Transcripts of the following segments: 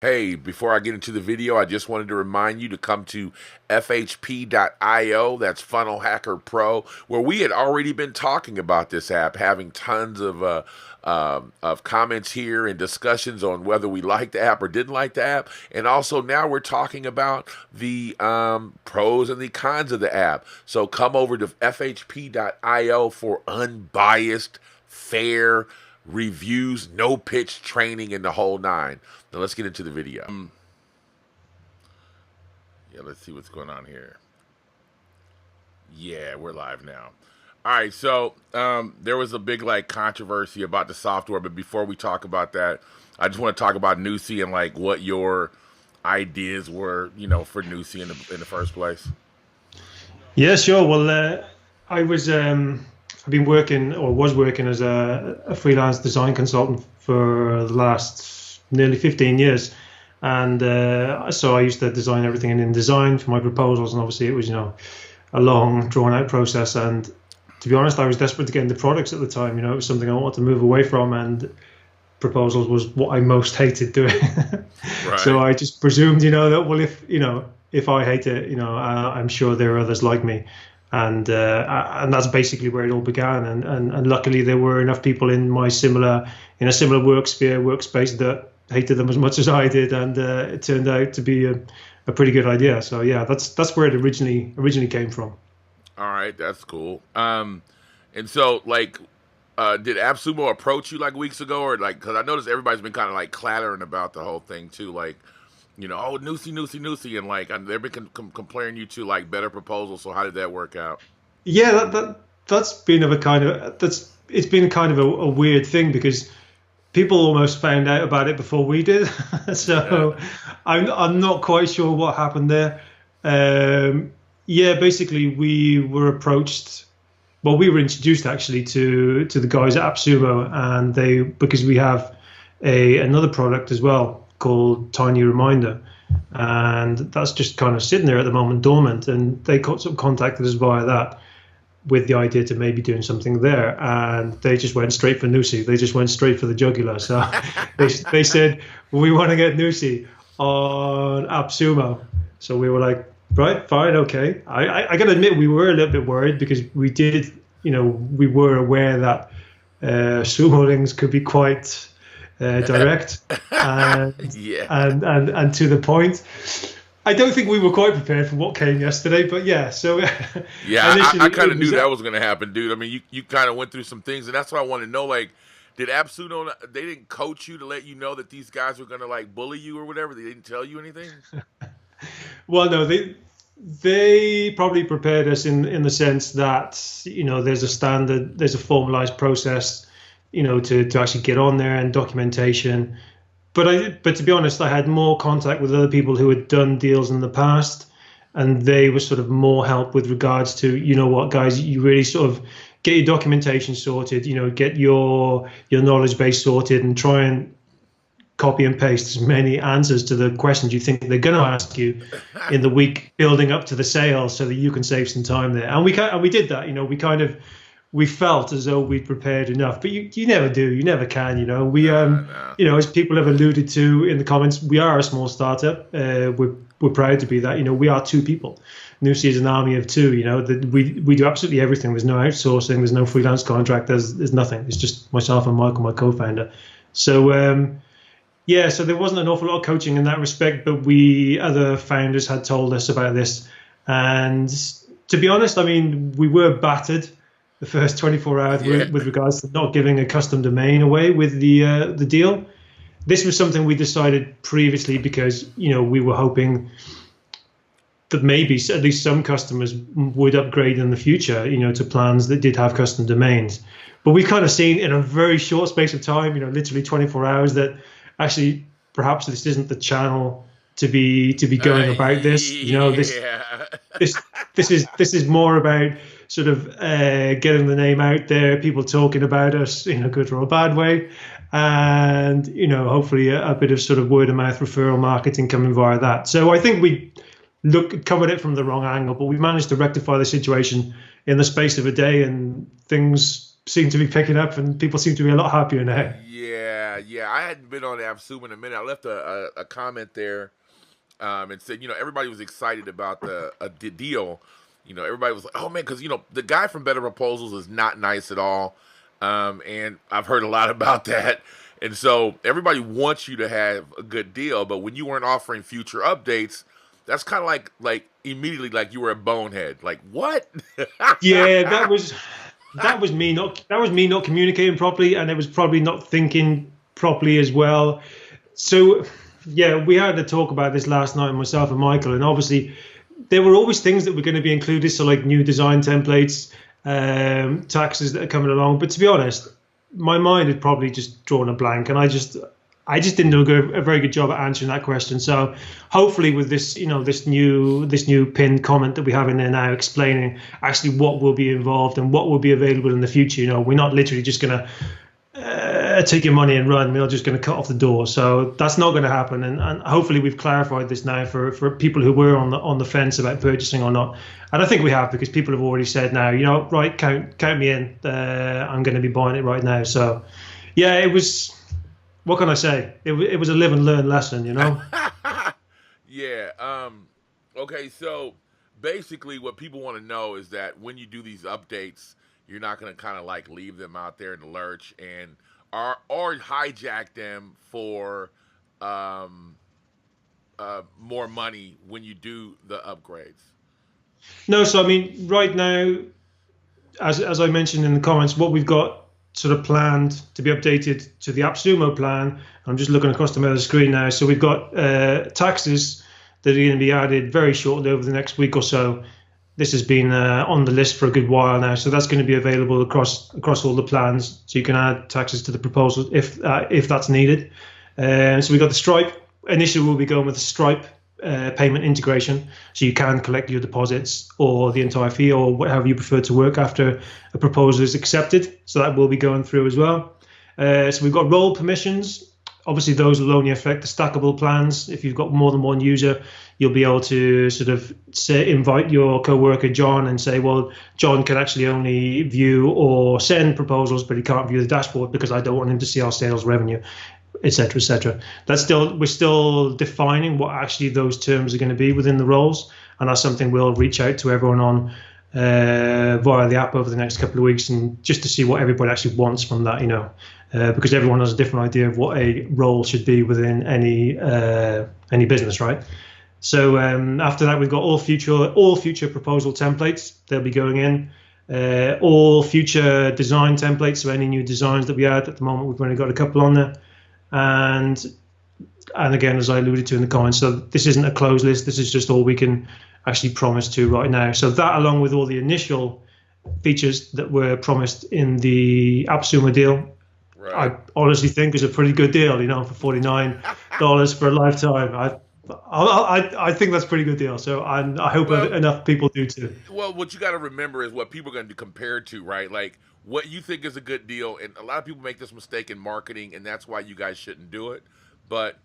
Hey, before I get into the video, I just wanted to remind you to come to FHP.io, that's Funnel Hacker Pro, where we had already been talking about this app, having tons of comments here and discussions on whether we liked the app or didn't like the app. And also now we're talking about the pros and the cons of the app. So come over to FHP.io for unbiased, fair reviews, no pitch training, and the whole nine. Now let's get into the video. Yeah, let's see what's going on here. Yeah, we're live now. All right, so there was a big controversy about the software, but before we talk about that, I just want to talk about Nusii and what your ideas were, for Nusii in the first place. Yeah, sure. Well, I've been working or was working as a freelance design consultant for the last nearly 15 years. And so I used to design everything in InDesign for my proposals. And obviously it was, a long drawn out process. And to be honest, I was desperate to get into products at the time. It was something I wanted to move away from. And proposals was what I most hated doing. Right. So I just presumed, that, well, if I hate it, I'm sure there are others like me. And that's basically where it all began. And luckily there were enough people in a similar workspace that hated them as much as I did, and it turned out to be a pretty good idea. So yeah, that's where it originally came from. All right, that's cool. And so did Appsumo approach you weeks ago, or because I noticed everybody's been kind of clattering about the whole thing too, oh, Nusii, and they've been comparing you to better proposals. So how did that work out? Yeah, that's been it's been kind of a weird thing because people almost found out about it before we did. So I'm not quite sure what happened there. Yeah, basically we were approached. Well, we were introduced actually to the guys at Appsumo, and because we have another product as well called Tiny Reminder, and that's just kind of sitting there at the moment dormant, and they contacted us via that with the idea to maybe doing something there, and they just went straight for Nusii. They just went straight for the jugular. So they said, we want to get Nusii on Appsumo. So we were like, right, fine, okay. I got to admit, we were a little bit worried because we did, we were aware that Sumolings could be quite direct and, Yeah. and to the point. I don't think we were quite prepared for what came yesterday, but yeah. So yeah, I kind of knew that was going to happen, dude. I mean, you kind of went through some things, and that's what I want to know. Did Appsumo, they didn't coach you to let you know that these guys were going to bully you or whatever? They didn't tell you anything? Well, no, they probably prepared us in the sense that there's a standard, there's a formalized process, to actually get on there, and documentation. But to be honest, I had more contact with other people who had done deals in the past, and they were sort of more help with regards to, what, guys, you really sort of get your documentation sorted, get your knowledge base sorted, and try and copy and paste as many answers to the questions you think they're going to ask you in the week building up to the sale, so that you can save some time there. And we did that. We felt as though we'd prepared enough, but you never do. You never can. As people have alluded to in the comments, we are a small startup. We're proud to be that. We are two people. Nusii is an army of two. We do absolutely everything. There's no outsourcing. There's no freelance contract. There's nothing. It's just myself and Michael, my co-founder. So yeah, so there wasn't an awful lot of coaching in that respect, but other founders had told us about this, and to be honest, I mean, we were battered the first 24 hours with regards to not giving a custom domain away with the deal. This was something we decided previously because, we were hoping that maybe at least some customers would upgrade in the future, to plans that did have custom domains. But we've kind of seen in a very short space of time, literally 24 hours, that actually perhaps this isn't the channel to be going about this. This is more about sort of getting the name out there, people talking about us in a good or a bad way, and hopefully a bit of sort of word of mouth referral marketing coming via that. So I think we covered it from the wrong angle, but we managed to rectify the situation in the space of a day, and things seem to be picking up, and people seem to be a lot happier now. Yeah, yeah. I hadn't been on Appsumo in a minute. I left a comment there, and said, everybody was excited about the deal. Everybody was like, oh man, because the guy from Better Proposals is not nice at all, and I've heard a lot about that. And so everybody wants you to have a good deal, but when you weren't offering future updates, that's kind of like immediately like you were a bonehead. Like what? Yeah, that was me not communicating properly, and it was probably not thinking properly as well. So yeah, we had to talk about this last night, myself and Michael, and obviously there were always things that were going to be included, so like new design templates, taxes that are coming along. But to be honest, my mind had probably just drawn a blank, and I just didn't do a very good job at answering that question. So hopefully, with this, this new pinned comment that we have in there now, explaining actually what will be involved and what will be available in the future. We're not literally just going to take your money and run. We're not just going to cut off the door. So that's not going to happen. And hopefully we've clarified this now for people who were on the fence about purchasing or not. And I think we have, because people have already said now, right, count me in. I'm going to be buying it right now. So yeah, it was. What can I say? It was a live and learn lesson. Yeah. Okay. So basically, what people want to know is that when you do these updates, you're not going to kind of like leave them out there in the lurch and or hijack them for um, more money when you do the upgrades. No, so I mean, right now, as I mentioned in the comments, what we've got sort of planned to be updated to the Appsumo plan. I'm just looking across the middle of the screen now. So we've got taxes that are going to be added very shortly over the next week or so. This has been on the list for a good while now, so that's going to be available across all the plans. So you can add taxes to the proposal if that's needed. So we've got the Stripe. Initially, we'll be going with the Stripe payment integration, so you can collect your deposits or the entire fee or whatever you prefer to work after a proposal is accepted. So that will be going through as well. So we've got role permissions. Obviously, those will only affect the stackable plans. If you've got more than one user, you'll be able to sort of invite your coworker John and say, well, John can actually only view or send proposals, but he can't view the dashboard because I don't want him to see our sales revenue, et cetera, et cetera. We're still defining what actually those terms are going to be within the roles, and that's something we'll reach out to everyone on via the app over the next couple of weeks, and just to see what everybody actually wants from that, because everyone has a different idea of what a role should be within any business, right? So after that, we've got all future proposal templates. They'll be going in. All future design templates, so any new designs that we add. At the moment, we've only got a couple on there. And again, as I alluded to in the comments, so this isn't a closed list. This is just all we can actually promise to right now. So that, along with all the initial features that were promised in the Appsumo deal, Right. I honestly think is a pretty good deal. For $49 for a lifetime. I think that's a pretty good deal. So I hope Well, enough people do too. well, what you got to remember is what people are going to compare it to, right? Like what you think is a good deal, and a lot of people make this mistake in marketing, and that's why you guys shouldn't do it. But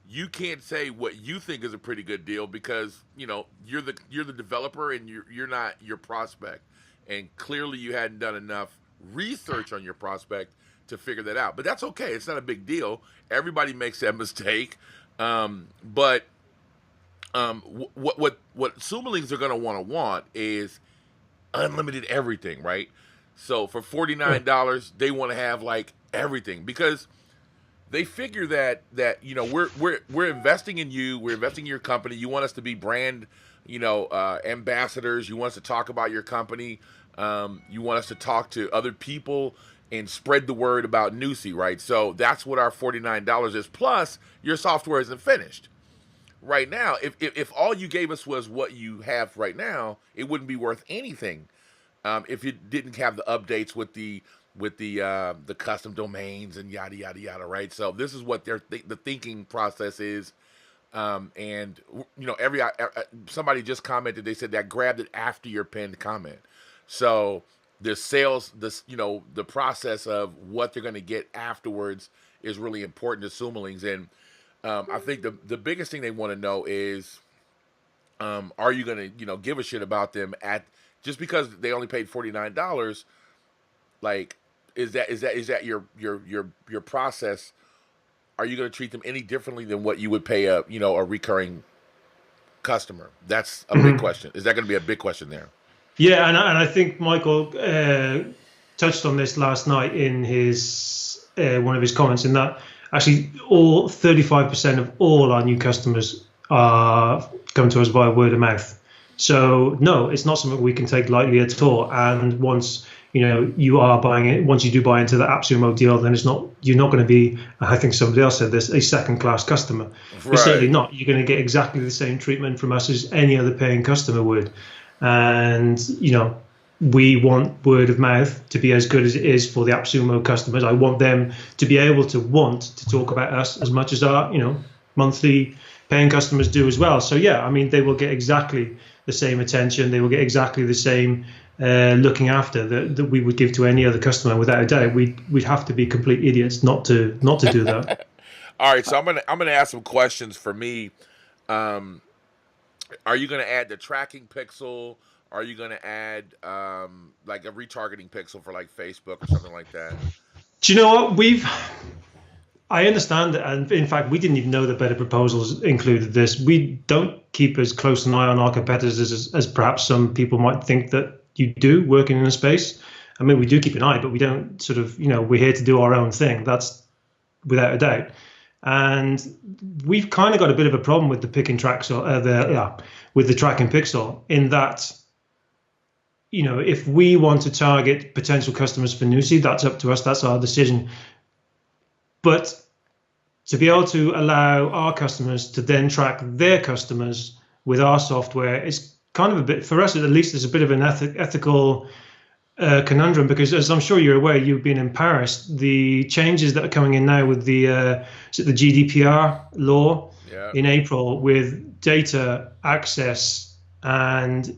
you can't say what you think is a pretty good deal because you're the developer and you're not your prospect, and clearly you hadn't done enough research on your prospect to figure that out. But that's okay; it's not a big deal. Everybody makes that mistake. But what Sumolings are going to want is unlimited everything, right? So for $49, they want to have like everything because they figure that we're investing in you, we're investing in your company. You want us to be brand, ambassadors. You want us to talk about your company. You want us to talk to other people and spread the word about Nusii, right? So that's what our $49 is. Plus, your software isn't finished right now. If all you gave us was what you have right now, it wouldn't be worth anything. If you didn't have the updates with the custom domains and yada yada yada, right? So this is what the thinking process is. And every somebody just commented. They said that grabbed it after your pinned comment. So the sales, the process of what they're going to get afterwards is really important to Sumolings. And I think the biggest thing they want to know is, are you going to give a shit about them at just because they only paid $49? Like, is that your process are you going to treat them any differently than what you would pay a recurring customer? That's a big question. Is that going to be a big question there? Yeah, and I think Michael touched on this last night in his one of his comments, in that actually all 35% of all our new customers are come to us via word of mouth. So no, it's not something we can take lightly at all. And once you are buying it, once you do buy into the Appsumo deal, then you're not going to be, I think somebody else said this, a second-class customer. Right. But certainly not. You're going to get exactly the same treatment from us as any other paying customer would. And we want word of mouth to be as good as it is for the Appsumo customers. I want them to be able to want to talk about us as much as our monthly paying customers do as well. So yeah, I mean, they will get exactly the same attention. They will get exactly the same looking after that we would give to any other customer. Without a doubt, we'd have to be complete idiots not to do that. All right, so I'm gonna ask some questions for me. Are you gonna add the tracking pixel? Are you gonna add like a retargeting pixel for like Facebook or something like that? Do you know what I understand that, and in fact, we didn't even know that Better Proposals included this. We don't keep as close an eye on our competitors as perhaps some people might think that you do working in a space. I mean, we do keep an eye, but we don't sort of, we're here to do our own thing. That's without a doubt. And we've kind of got a bit of a problem with the pick and track, with the tracking pixel, in that, if we want to target potential customers for Nusii, that's up to us. That's our decision. But to be able to allow our customers to then track their customers with our software is kind of a bit, for us at least, there's a bit of an ethical conundrum, because as I'm sure you're aware, you've been in Paris, the changes that are coming in now with the GDPR law in April, with data access and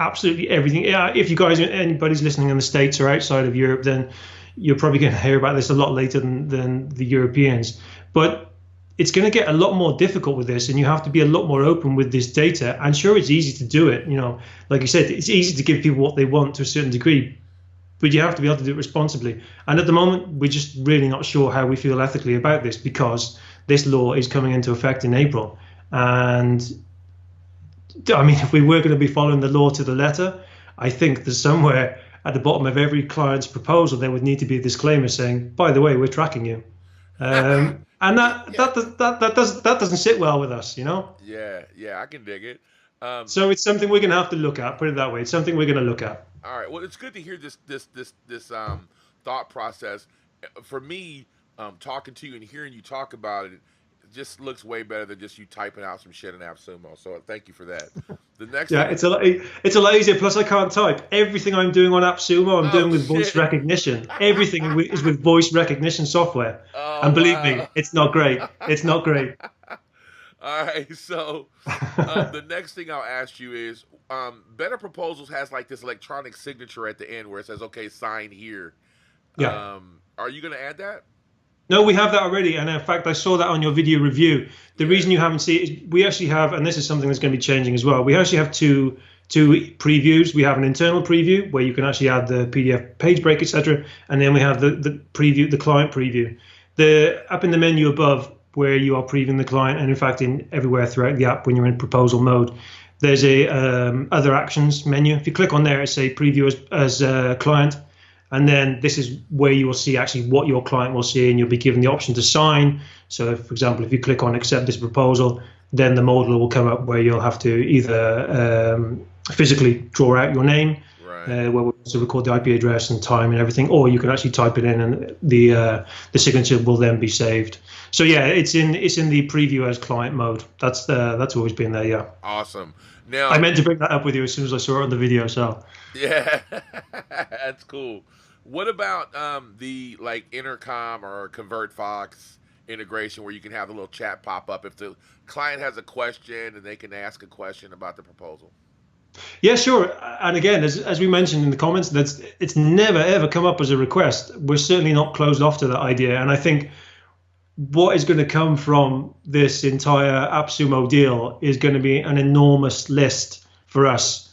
absolutely everything. Yeah, if you guys, anybody's listening in the States or outside of Europe, then you're probably going to hear about this a lot later than the Europeans. But it's going to get a lot more difficult with this, and you have to be a lot more open with this data. And sure, it's easy to do it. Like you said, it's easy to give people what they want to a certain degree, but you have to be able to do it responsibly. And at the moment, we're just really not sure how we feel ethically about this, because this law is coming into effect in April. And I mean, if we were going to be following the law to the letter, I think there's somewhere at the bottom of every client's proposal, there would need to be a disclaimer saying, by the way, we're tracking you. And that doesn't sit well with us, Yeah, I can dig it. So it's something we're going to have to look at. Put it that way. It's something we're going to look at. All right. Well, it's good to hear this thought process. For me, talking to you and hearing you talk about it, just looks way better than just you typing out some shit in Appsumo. So thank you for that. The next thing, it's a lot easier. Plus, I can't type. Everything I'm doing on Appsumo, I'm doing with voice recognition. Everything is with voice recognition software. And believe me, it's not great. It's not great. All right. So the next thing I'll ask you is, Better Proposals has like this electronic signature at the end where it says, "Okay, sign here." Yeah. Are you going to add that? No, we have that already. And in fact, I saw that on your video review. The reason you haven't seen it is we actually have, and this is something that's going to be changing as well, we actually have two previews. We have an internal preview where you can actually add the PDF page break, etc. And then we have the preview, the client preview. Up in the menu above where you are previewing the client, and in fact, in everywhere throughout the app when you're in proposal mode, there's a other actions menu. If you click on there, it's a preview as a client. And then this is where you will see actually what your client will see, and you'll be given the option to sign. So, for example, if you click on accept this proposal, then the modal will come up where you'll have to either physically draw out your name, where we'll also record the IP address and time and everything, or you can actually type it in, and the signature will then be saved. So yeah, it's in the preview as client mode. That's always been there. Yeah. Awesome. Now I meant to bring that up with you as soon as I saw it on the video. So yeah, that's cool. What about the like Intercom or ConvertFox integration where you can have a little chat pop up if the client has a question and they can ask a question about the proposal? Yeah, sure. And again, as we mentioned in the comments, it's never ever come up as a request. We're certainly not closed off to that idea. And I think what is going to come from this entire Appsumo deal is going to be an enormous list for us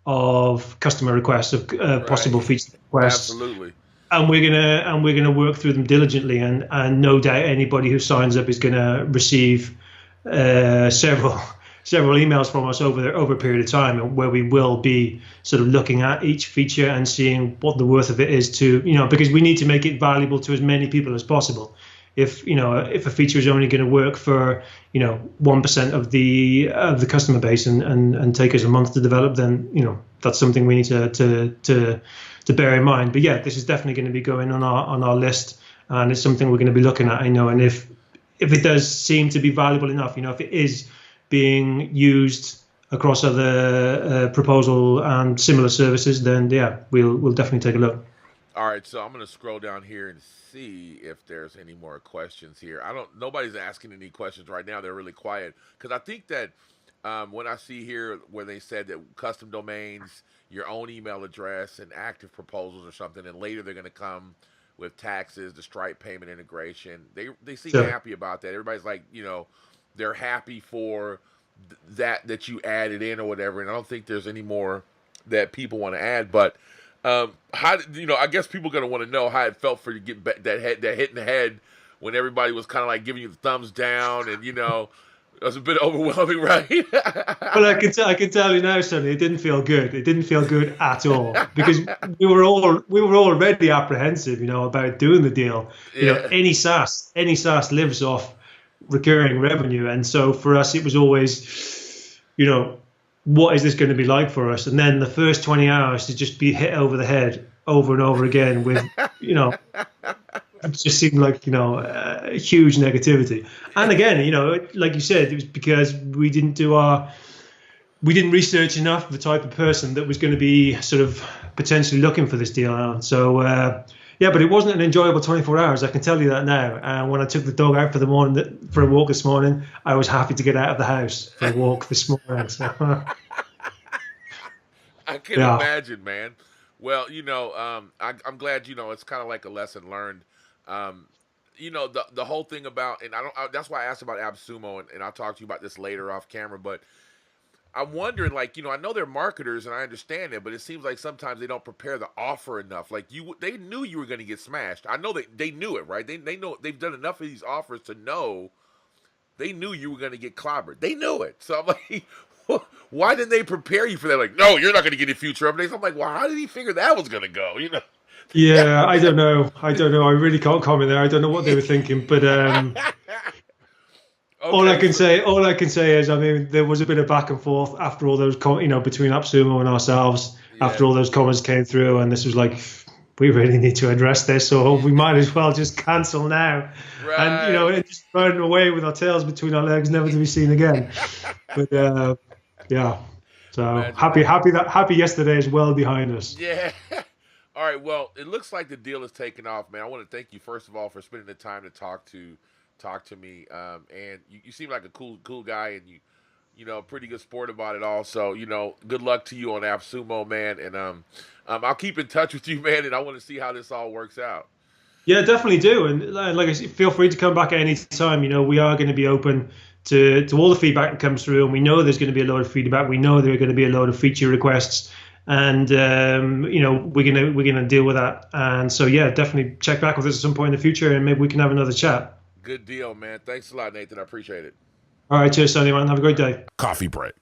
of customer requests, of possible feature requests. Absolutely. and we're gonna work through them diligently, and no doubt anybody who signs up is gonna receive several emails from us over a period of time, where we will be sort of looking at each feature and seeing what the worth of it is to, because we need to make it valuable to as many people as possible. If a feature is only going to work for 1% of the customer base and take us a month to develop, then that's something we need to bear in mind. But yeah, this is definitely going to be going on our list, and it's something we're going to be looking at. And if it does seem to be valuable enough, if it is being used across other proposal and similar services, then yeah, we'll definitely take a look. All right, so I'm going to scroll down here and see if there's any more questions here. Nobody's asking any questions right now. They're really quiet because I think that when I see here where they said that custom domains, your own email address, and active proposals or something, and later they're going to come with taxes, the Stripe payment integration. They seem So happy about that. Everybody's like, they're happy for that you added in or whatever. And I don't think there's any more that people want to add, but. How I guess people are gonna want to know how it felt for you to get that hit in the head when everybody was kind of like giving you the thumbs down, and it was a bit overwhelming, right? Well, I can tell you now, Sonny, it didn't feel good. It didn't feel good at all, because we were already apprehensive, about doing the deal. Yeah. Any SaaS lives off recurring revenue, and so for us, it was always, what is this going to be like for us? And then the first 20 hours to just be hit over the head over and over again with, it just seemed like, huge negativity. And again, like you said, it was because we didn't research enough the type of person that was going to be sort of potentially looking for this deal. And so, yeah, but it wasn't an enjoyable 24 hours. I can tell you that now. And when I took the dog out for a walk this morning, I was happy to get out of the house for a walk this morning. So, I can imagine, man. Well, I'm glad, it's kind of like a lesson learned. The whole thing about, and that's why I asked about Appsumo, and I'll talk to you about this later off camera, but I'm wondering, like, I know they're marketers and I understand it, but it seems like sometimes they don't prepare the offer enough. Like they knew you were going to get smashed. I know they knew it, right? They know they've done enough of these offers to know they knew you were going to get clobbered. They knew it. So I'm like, why didn't they prepare you for that? Like, no, you're not going to get any future updates. I'm like, well, how did he figure that was going to go? Yeah, I don't know. I really can't comment there. I don't know what they were thinking, but Okay. all I can say is, I mean, there was a bit of back and forth after all those, between Appsumo and ourselves. Yeah. After all those comments came through, and this was like, we really need to address this, so we might as well just cancel now, Right. and just run away with our tails between our legs, never to be seen again. But yeah, so happy yesterday is well behind us. Yeah. All right. Well, it looks like the deal is taking off, man. I want to thank you first of all for spending the time to talk to me. And you seem like a cool guy, and pretty good sport about it all. So, good luck to you on Appsumo, man. And I'll keep in touch with you, man. And I want to see how this all works out. Yeah, definitely do. And like I said, feel free to come back at any time. We are going to be open to all the feedback that comes through, and we know there's going to be a load of feedback. We know there are going to be a load of feature requests, and we're gonna deal with that. And so yeah, definitely check back with us at some point in the future, and maybe we can have another chat. Good deal, man. Thanks a lot, Nathan. I appreciate it. All right, cheers, Sonny, man. Have a great day. Coffee break.